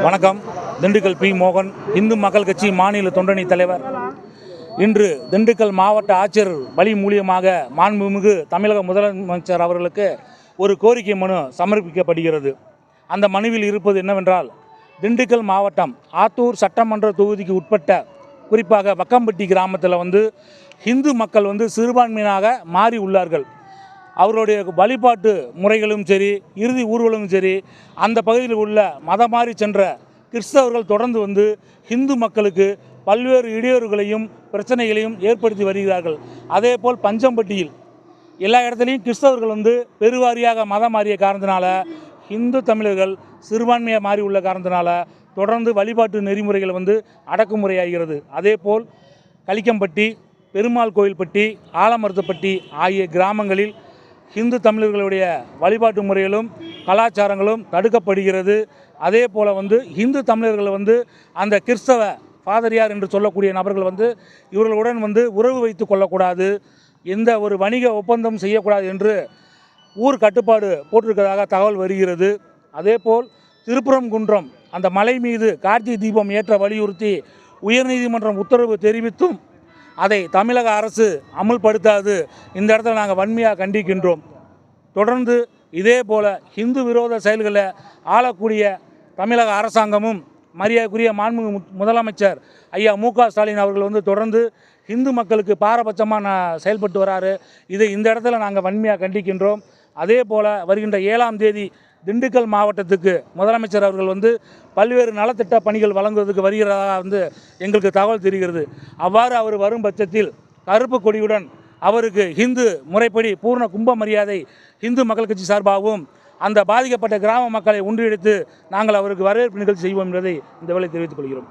வணக்கம். திண்டுக்கல் பி. மோகன், இந்து மக்கள் கட்சி மாநில தொண்டணி தலைவர். இன்று திண்டுக்கல் மாவட்ட ஆட்சியர் வழி மூலியமாக மாண்புமிகு தமிழக முதலமைச்சர் அவர்களுக்கு ஒரு கோரிக்கை மனு சமர்ப்பிக்கப்படுகிறது. அந்த மனுவில் இருப்பது என்னவென்றால், திண்டுக்கல் மாவட்டம் ஆத்தூர் சட்டமன்ற தொகுதிக்கு உட்பட்ட குறிப்பாக வக்கம்பட்டி கிராமத்தில் இந்து மக்கள் சிறுபான்மையினாக மாறி உள்ளார்கள். அவர்களுடைய வழிபாட்டு முறைகளும் சரி, இறுதி ஊர்வலமும் சரி, அந்த பகுதியில் உள்ள மதம் மாறி சென்ற கிறிஸ்தவர்கள் தொடர்ந்து இந்து மக்களுக்கு பல்வேறு இடையூறுகளையும் பிரச்சனைகளையும் ஏற்படுத்தி வருகிறார்கள். அதேபோல் பஞ்சம்பட்டியில் எல்லா இடத்துலையும் கிறிஸ்தவர்கள் பெருவாரியாக மதம் மாறிய காரணத்தினால இந்து தமிழர்கள் சிறுபான்மையாக மாறி உள்ள காரணத்தினால தொடர்ந்து வழிபாட்டு நெறிமுறைகள் அடக்குமுறையாகிறது. அதேபோல் கலிக்கம்பட்டி, பெருமாள் கோயில்பட்டி, ஆலமரத்துப்பட்டி ஆகிய கிராமங்களில் இந்து தமிழர்களுடைய வழிபாட்டு முறைகளும் கலாச்சாரங்களும் தடுக்கப்படுகிறது. அதே போல் இந்து தமிழர்கள் அந்த கிறிஸ்தவ ஃபாதரியார் என்று சொல்லக்கூடிய நபர்கள் இவர்களுடன் உறவு வைத்து கொள்ளக்கூடாது, எந்த ஒரு வணிக ஒப்பந்தம் செய்யக்கூடாது என்று ஊர் கட்டுப்பாடு போட்டிருக்கிறதாக தகவல் வருகிறது. அதேபோல் திருப்பரங்குன்றம் அந்த மலை மீது கார்த்திகை தீபம் ஏற்ற வலியுறுத்தி உயர்நீதிமன்றம் உத்தரவு தெரிவித்தும் அதை தமிழக அரசு அமுல்படுத்தாது. இந்த இடத்துல நாங்கள் வன்மையாக கண்டிக்கின்றோம். தொடர்ந்து இதே போல் இந்து விரோத செயல்களை ஆளக்கூடிய தமிழக அரசாங்கமும் மரியாதைக்குரிய மாண்புமிகு முதலமைச்சர் ஐயா மு.க. ஸ்டாலின் அவர்கள் தொடர்ந்து இந்து மக்களுக்கு பாரபட்சமாக செயல்பட்டு வராரு. இதை இந்த இடத்துல நாங்கள் வன்மையாக கண்டிக்கின்றோம். அதே போல் வருகின்ற 7ஆம் தேதி திண்டுக்கல் மாவட்டத்துக்கு முதலமைச்சர் அவர்கள் பல்வேறு நலத்திட்ட பணிகள் வழங்குவதற்கு வருகிறதாக எங்களுக்கு தகவல் தெரிகிறது. அவ்வாறு அவர் வரும் பட்சத்தில் கருப்பு கொடியுடன் அவருக்கு இந்து முறைப்படி பூர்ண கும்ப மரியாதை இந்து மக்கள் கட்சி சார்பாகவும் அந்த பாதிக்கப்பட்ட கிராம மக்களை ஒன்றிணைத்து நாங்கள் அவருக்கு வரவேற்பு நிகழ்ச்சி செய்வோம் என்பதை இந்த வேளை தெரிவித்துக் கொள்கிறோம்.